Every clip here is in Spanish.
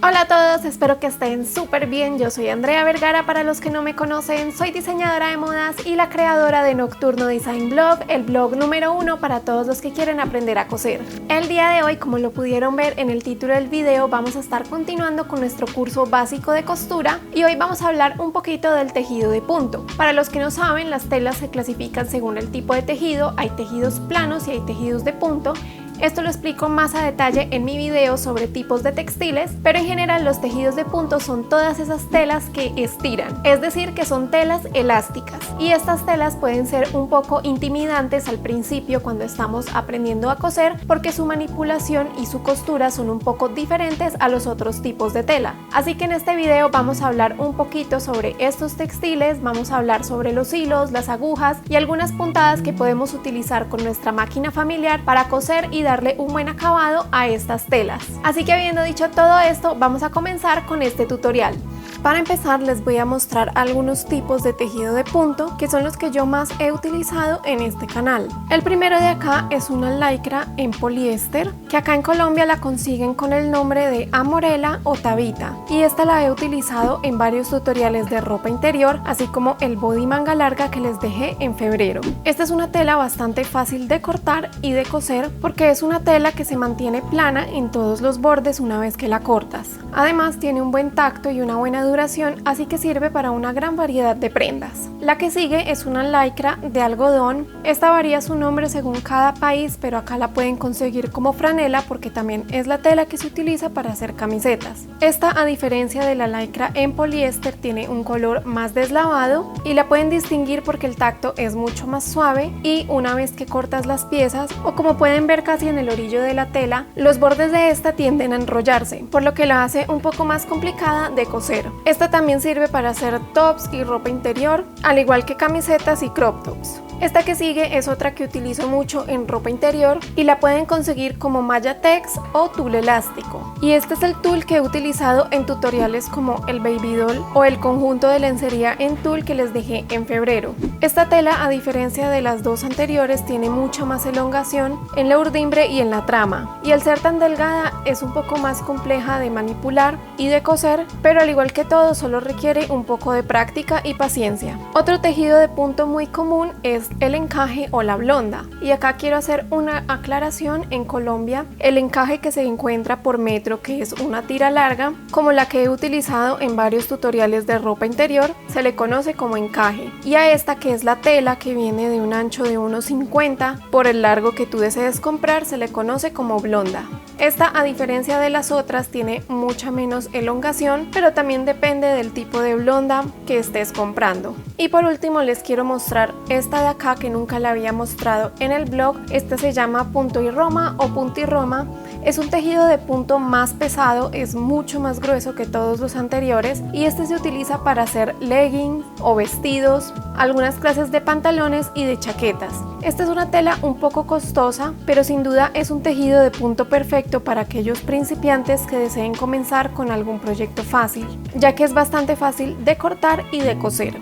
Hola a todos, espero que estén súper bien. Yo soy Andrea Vergara, para los que no me conocen, soy diseñadora de modas y la creadora de Nocturno Design Blog, el blog número 1 para todos los que quieren aprender a coser. El día de hoy, como lo pudieron ver en el título del video, vamos a estar continuando con nuestro curso básico de costura y hoy vamos a hablar un poquito del tejido de punto. Para los que no saben, las telas se clasifican según el tipo de tejido, hay tejidos planos y hay tejidos de punto. Esto lo explico más a detalle en mi video sobre tipos de textiles, pero en general los tejidos de punto son todas esas telas que estiran, es decir, que son telas elásticas. Y estas telas pueden ser un poco intimidantes al principio cuando estamos aprendiendo a coser, porque su manipulación y su costura son un poco diferentes a los otros tipos de tela. Así que en este video vamos a hablar un poquito sobre estos textiles, vamos a hablar sobre los hilos, las agujas y algunas puntadas que podemos utilizar con nuestra máquina familiar para coser y darle un buen acabado a estas telas. Así que habiendo dicho todo esto, vamos a comenzar con este tutorial. Para empezar les voy a mostrar algunos tipos de tejido de punto que son los que yo más he utilizado en este canal. El primero de acá es una lycra en poliéster, que acá en Colombia la consiguen con el nombre de Amorela o Tabita, y esta la he utilizado en varios tutoriales de ropa interior, así como el body manga larga que les dejé en febrero. Esta es una tela bastante fácil de cortar y de coser porque es una tela que se mantiene plana en todos los bordes una vez que la cortas. Además tiene un buen tacto y una buena duración, así que sirve para una gran variedad de prendas. La que sigue es una lycra de algodón. Esta varía su nombre según cada país, pero acá la pueden conseguir como franela porque también es la tela que se utiliza para hacer camisetas. Esta, a diferencia de la lycra en poliéster, tiene un color más deslavado y la pueden distinguir porque el tacto es mucho más suave, y una vez que cortas las piezas, o como pueden ver casi en el orillo de la tela, los bordes de esta tienden a enrollarse, por lo que la hace un poco más complicada de coser. Esta también sirve para hacer tops y ropa interior, al igual que camisetas y crop tops. Esta que sigue es otra que utilizo mucho en ropa interior y la pueden conseguir como malla tex o tul elástico. Y este es el tul que he utilizado en tutoriales como el baby doll o el conjunto de lencería en tul que les dejé en febrero. Esta tela, a diferencia de las dos anteriores, tiene mucha más elongación en la urdimbre y en la trama, y al ser tan delgada es un poco más compleja de manipular y de coser, pero al igual que todo solo requiere un poco de práctica y paciencia. Otro tejido de punto muy común es el encaje o la blonda, y acá quiero hacer una aclaración. En Colombia el encaje que se encuentra por metro, que es una tira larga como la que he utilizado en varios tutoriales de ropa interior, se le conoce como encaje, y a esta, que es la tela que viene de un ancho de 1,50 por el largo que tú desees comprar, se le conoce como blonda. Esta, a diferencia de las otras, tiene mucha menos elongación, pero también depende del tipo de blonda que estés comprando. Y por último les quiero mostrar esta de acá, que nunca la había mostrado en el blog. Esta se llama punto y roma o puntirroma. Es un tejido de punto más pesado, es mucho más grueso que todos los anteriores, y este se utiliza para hacer leggings o vestidos, algunas clases de pantalones y de chaquetas. Esta es una tela un poco costosa, pero sin duda es un tejido de punto perfecto para aquellos principiantes que deseen comenzar con algún proyecto fácil, ya que es bastante fácil de cortar y de coser.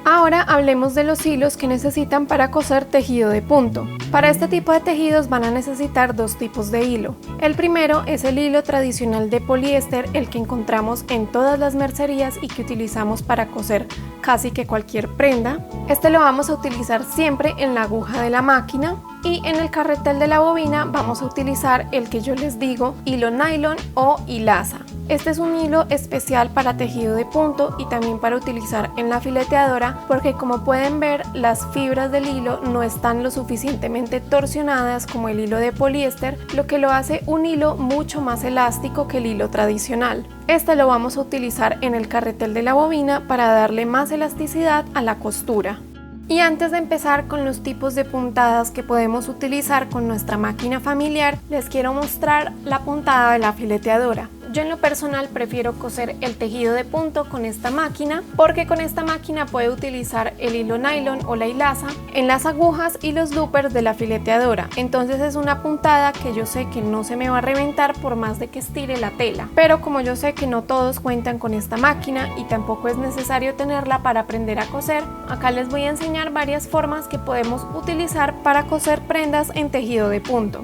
Ahora hablemos de los hilos que necesitan para coser tejido de punto. Para este tipo de tejidos van a necesitar dos tipos de hilo. El primero es el hilo tradicional de poliéster, el que encontramos en todas las mercerías y que utilizamos para coser casi que cualquier prenda. Este lo vamos a utilizar siempre en la aguja de la máquina, y en el carretel de la bobina vamos a utilizar el que yo les digo hilo nylon o hilaza. Este es un hilo especial para tejido de punto y también para utilizar en la fileteadora, porque como pueden ver, las fibras del hilo no están lo suficientemente torsionadas como el hilo de poliéster, lo que lo hace un hilo mucho más elástico que el hilo tradicional. Este lo vamos a utilizar en el carretel de la bobina para darle más elasticidad a la costura. Y antes de empezar con los tipos de puntadas que podemos utilizar con nuestra máquina familiar, les quiero mostrar la puntada de la fileteadora. Yo en lo personal prefiero coser el tejido de punto con esta máquina, porque con esta máquina puedo utilizar el hilo nylon o la hilaza en las agujas y los loopers de la fileteadora. Entonces es una puntada que yo sé que no se me va a reventar por más de que estire la tela. Pero como yo sé que no todos cuentan con esta máquina y tampoco es necesario tenerla para aprender a coser, acá les voy a enseñar varias formas que podemos utilizar para coser prendas en tejido de punto.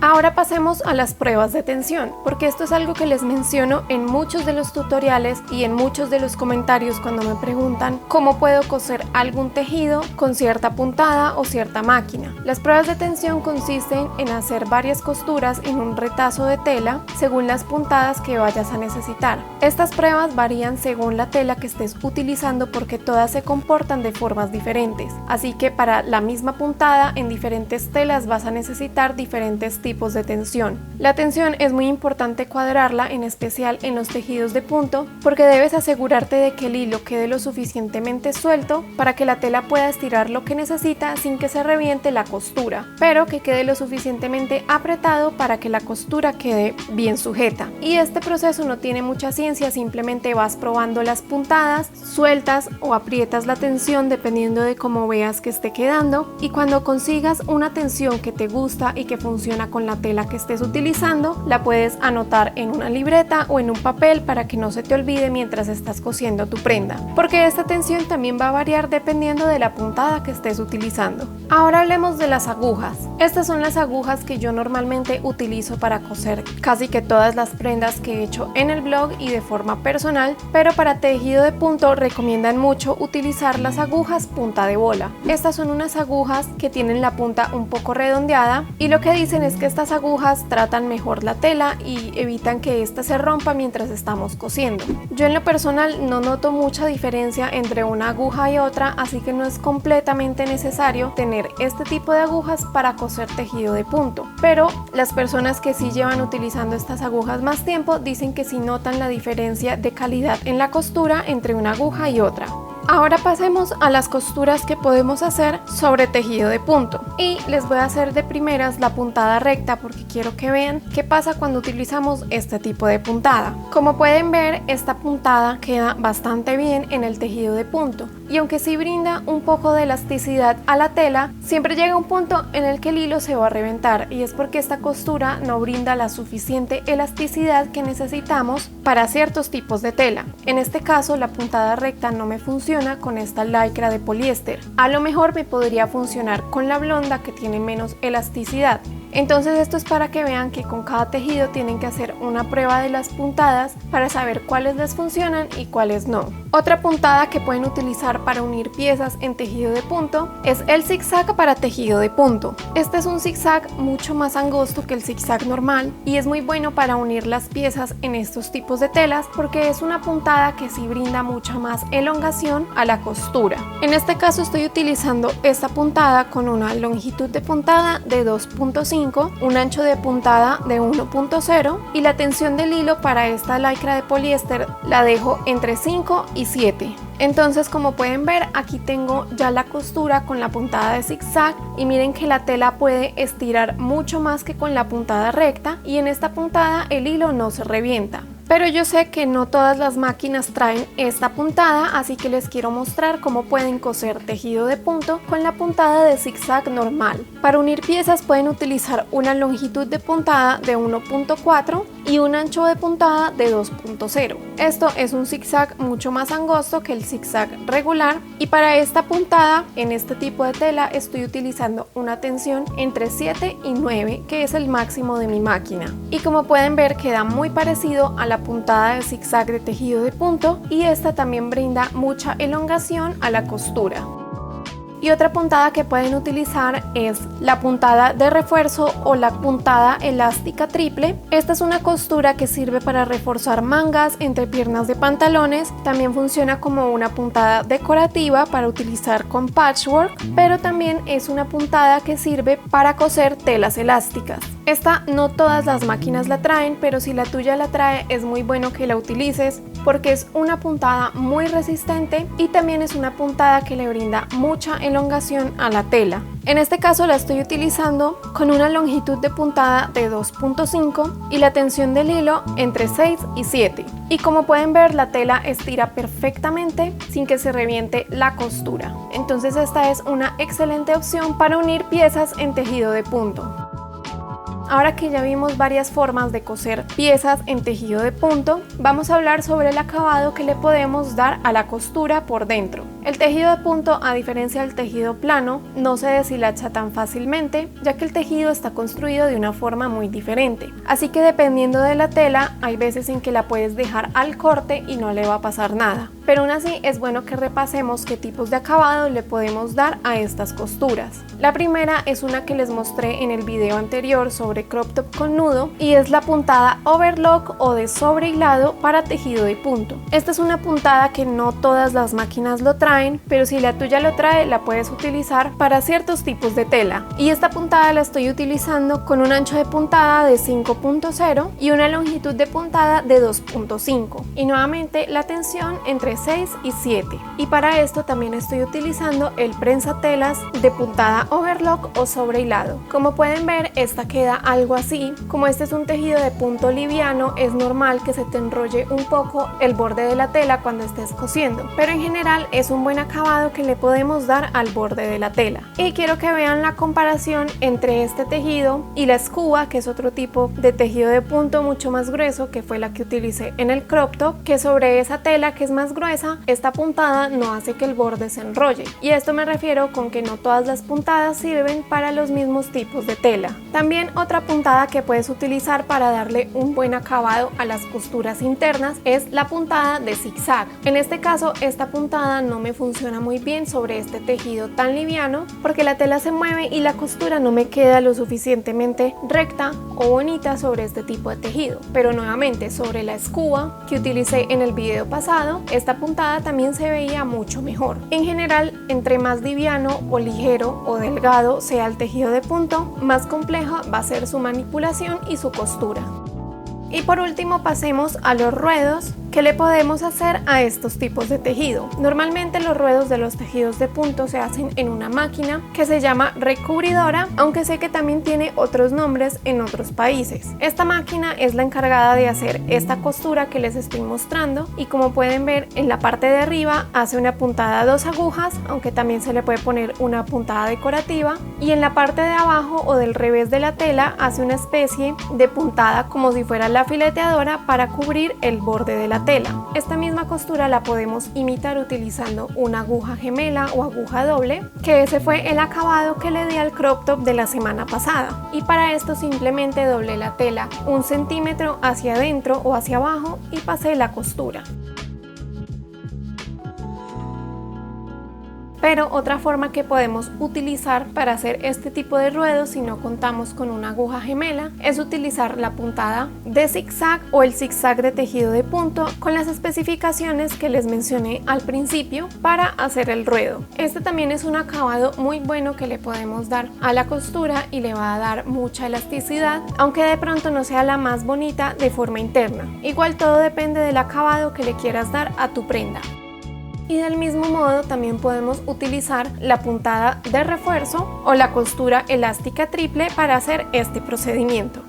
Ahora pasemos a las pruebas de tensión, porque esto es algo que les menciono en muchos de los tutoriales y en muchos de los comentarios cuando me preguntan cómo puedo coser algún tejido con cierta puntada o cierta máquina. Las pruebas de tensión consisten en hacer varias costuras en un retazo de tela según las puntadas que vayas a necesitar. Estas pruebas varían según la tela que estés utilizando porque todas se comportan de formas diferentes, así que para la misma puntada en diferentes telas vas a necesitar diferentes tipos de tensión. La tensión es muy importante cuadrarla, en especial en los tejidos de punto, porque debes asegurarte de que el hilo quede lo suficientemente suelto para que la tela pueda estirar lo que necesita sin que se reviente la costura, pero que quede lo suficientemente apretado para que la costura quede bien sujeta. Y este proceso no tiene mucha ciencia, simplemente vas probando las puntadas, sueltas o aprietas la tensión dependiendo de cómo veas que esté quedando, y cuando consigas una tensión que te gusta y que funciona con la tela que estés utilizando, la puedes anotar en una libreta o en un papel para que no se te olvide mientras estás cosiendo tu prenda, porque esta tensión también va a variar dependiendo de la puntada que estés utilizando. Ahora hablemos de las agujas. Estas son las agujas que yo normalmente utilizo para coser casi que todas las prendas que he hecho en el blog y de forma personal, pero para tejido de punto recomiendan mucho utilizar las agujas punta de bola. Estas son unas agujas que tienen la punta un poco redondeada y lo que dicen es que estas agujas tratan mejor la tela y evitan que ésta se rompa mientras estamos cosiendo. Yo en lo personal no noto mucha diferencia entre una aguja y otra, así que no es completamente necesario tener este tipo de agujas para coser tejido de punto, pero las personas que sí llevan utilizando estas agujas más tiempo dicen que sí notan la diferencia de calidad en la costura entre una aguja y otra. Ahora pasemos a las costuras que podemos hacer sobre tejido de punto, y les voy a hacer de primeras la puntada recta porque quiero que vean qué pasa cuando utilizamos este tipo de puntada. Como pueden ver, esta puntada queda bastante bien en el tejido de punto, y aunque sí brinda un poco de elasticidad a la tela, siempre llega un punto en el que el hilo se va a reventar, y es porque esta costura no brinda la suficiente elasticidad que necesitamos para ciertos tipos de tela. En este caso, la puntada recta no me funciona con esta lycra de poliéster. A lo mejor me podría funcionar con la blonda, que tiene menos elasticidad. Entonces esto es para que vean que con cada tejido tienen que hacer una prueba de las puntadas para saber cuáles les funcionan y cuáles no. Otra puntada que pueden utilizar para unir piezas en tejido de punto es el zigzag para tejido de punto. Este es un zigzag mucho más angosto que el zigzag normal y es muy bueno para unir las piezas en estos tipos de telas porque es una puntada que sí brinda mucha más elongación a la costura. En este caso estoy utilizando esta puntada con una longitud de puntada de 2.5, un ancho de puntada de 1.0 y la tensión del hilo para esta lycra de poliéster la dejo entre 5 y 7. Entonces, como pueden ver, aquí tengo ya la costura con la puntada de zigzag y miren que la tela puede estirar mucho más que con la puntada recta, y en esta puntada el hilo no se revienta. Pero yo sé que no todas las máquinas traen esta puntada, así que les quiero mostrar cómo pueden coser tejido de punto con la puntada de zigzag normal. Para unir piezas pueden utilizar una longitud de puntada de 1.4 y un ancho de puntada de 2.0. Esto es un zigzag mucho más angosto que el zigzag regular, y para esta puntada en este tipo de tela estoy utilizando una tensión entre 7 y 9, que es el máximo de mi máquina. Y como pueden ver, queda muy parecido a la puntada de zigzag de tejido de punto, y esta también brinda mucha elongación a la costura. Y otra puntada que pueden utilizar es la puntada de refuerzo o la puntada elástica triple. Esta es una costura que sirve para reforzar mangas, entrepiernas de pantalones. También funciona como una puntada decorativa para utilizar con patchwork, pero también es una puntada que sirve para coser telas elásticas. Esta no todas las máquinas la traen, pero si la tuya la trae es muy bueno que la utilices porque es una puntada muy resistente y también es una puntada que le brinda mucha elongación a la tela. En este caso la estoy utilizando con una longitud de puntada de 2.5 y la tensión del hilo entre 6 y 7. Y como pueden ver, la tela estira perfectamente sin que se reviente la costura. Entonces esta es una excelente opción para unir piezas en tejido de punto. Ahora que ya vimos varias formas de coser piezas en tejido de punto, vamos a hablar sobre el acabado que le podemos dar a la costura por dentro. El tejido de punto, a diferencia del tejido plano, no se deshilacha tan fácilmente, ya que el tejido está construido de una forma muy diferente. Así que dependiendo de la tela, hay veces en que la puedes dejar al corte y no le va a pasar nada. Pero aún así es bueno que repasemos qué tipos de acabado le podemos dar a estas costuras. La primera es una que les mostré en el video anterior sobre crop top con nudo y es la puntada overlock o de sobrehilado para tejido de punto. Esta es una puntada que no todas las máquinas lo traen, pero si la tuya lo trae la puedes utilizar para ciertos tipos de tela. Y esta puntada la estoy utilizando con un ancho de puntada de 5.0 y una longitud de puntada de 2.5 y nuevamente la tensión entre 6 y 7. Y para esto también estoy utilizando el prensatelas de puntada overlock o sobrehilado. Como pueden ver, esta queda algo así. Como este es un tejido de punto liviano, es normal que se te enrolle un poco el borde de la tela cuando estés cosiendo, pero en general es un buen acabado que le podemos dar al borde de la tela. Y quiero que vean la comparación entre este tejido y la escuba, que es otro tipo de tejido de punto mucho más grueso, que fue la que utilicé en el crop top, que sobre esa tela que es más gruesa, esta puntada no hace que el borde se enrolle. Y a esto me refiero con que no todas las puntadas sirven para los mismos tipos de tela. También otra puntada que puedes utilizar para darle un buen acabado a las costuras internas es la puntada de zigzag. En este caso, esta puntada no me funciona muy bien sobre este tejido tan liviano porque la tela se mueve y la costura no me queda lo suficientemente recta o bonita sobre este tipo de tejido. Pero nuevamente, sobre la escuba que utilicé en el video pasado, esta puntada también se veía mucho mejor. En general, entre más liviano o ligero o delgado sea el tejido de punto, más compleja va a ser su manipulación y su costura. Y por último pasemos a los ruedos que le podemos hacer a estos tipos de tejido. Normalmente los ruedos de los tejidos de punto se hacen en una máquina que se llama recubridora, aunque sé que también tiene otros nombres en otros países. Esta máquina es la encargada de hacer esta costura que les estoy mostrando y como pueden ver en la parte de arriba hace una puntada a 2 agujas, aunque también se le puede poner una puntada decorativa, y en la parte de abajo o del revés de la tela hace una especie de puntada como si fuera la fileteadora para cubrir el borde de la tela. Esta misma costura la podemos imitar utilizando una aguja gemela o aguja doble, que ese fue el acabado que le di al crop top de la semana pasada. Y para esto simplemente doblé la tela 1 centímetro hacia adentro o hacia abajo y pasé la costura. Pero otra forma que podemos utilizar para hacer este tipo de ruedos si no contamos con una aguja gemela es utilizar la puntada de zigzag o el zigzag de tejido de punto con las especificaciones que les mencioné al principio para hacer el ruedo. Este también es un acabado muy bueno que le podemos dar a la costura y le va a dar mucha elasticidad, aunque de pronto no sea la más bonita de forma interna. Igual todo depende del acabado que le quieras dar a tu prenda. Y del mismo modo también podemos utilizar la puntada de refuerzo o la costura elástica triple para hacer este procedimiento.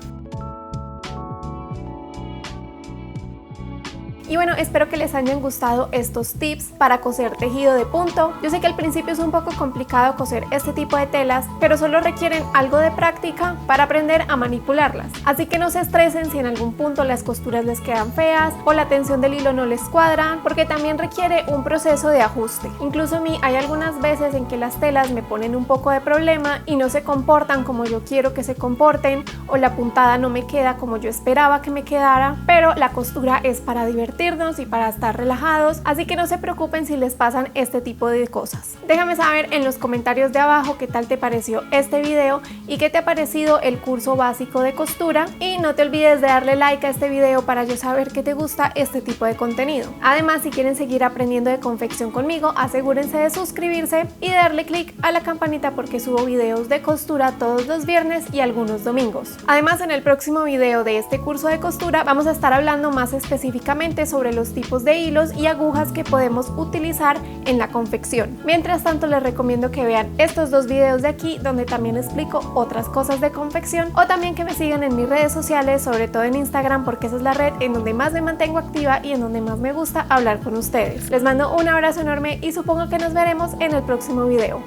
Y bueno, espero que les hayan gustado estos tips para coser tejido de punto. Yo sé que al principio es un poco complicado coser este tipo de telas, pero solo requieren algo de práctica para aprender a manipularlas. Así que no se estresen si en algún punto las costuras les quedan feas o la tensión del hilo no les cuadra, porque también requiere un proceso de ajuste. Incluso a mí hay algunas veces en que las telas me ponen un poco de problema y no se comportan como yo quiero que se comporten, o la puntada no me queda como yo esperaba que me quedara, pero la costura es para divertirnos y para estar relajados, así que no se preocupen si les pasan este tipo de cosas. Déjame saber en los comentarios de abajo qué tal te pareció este video y qué te ha parecido el curso básico de costura, y no te olvides de darle like a este video para yo saber que te gusta este tipo de contenido. Además, si quieren seguir aprendiendo de confección conmigo, asegúrense de suscribirse y darle click a la campanita porque subo videos de costura todos los viernes y algunos domingos. Además, en el próximo video de este curso de costura vamos a estar hablando más específicamente sobre los tipos de hilos y agujas que podemos utilizar en la confección. Mientras tanto, les recomiendo que vean estos dos videos de aquí donde también explico otras cosas de confección, o también que me sigan en mis redes sociales, sobre todo en Instagram, porque esa es la red en donde más me mantengo activa y en donde más me gusta hablar con ustedes. Les mando un abrazo enorme y supongo que nos veremos en el próximo video.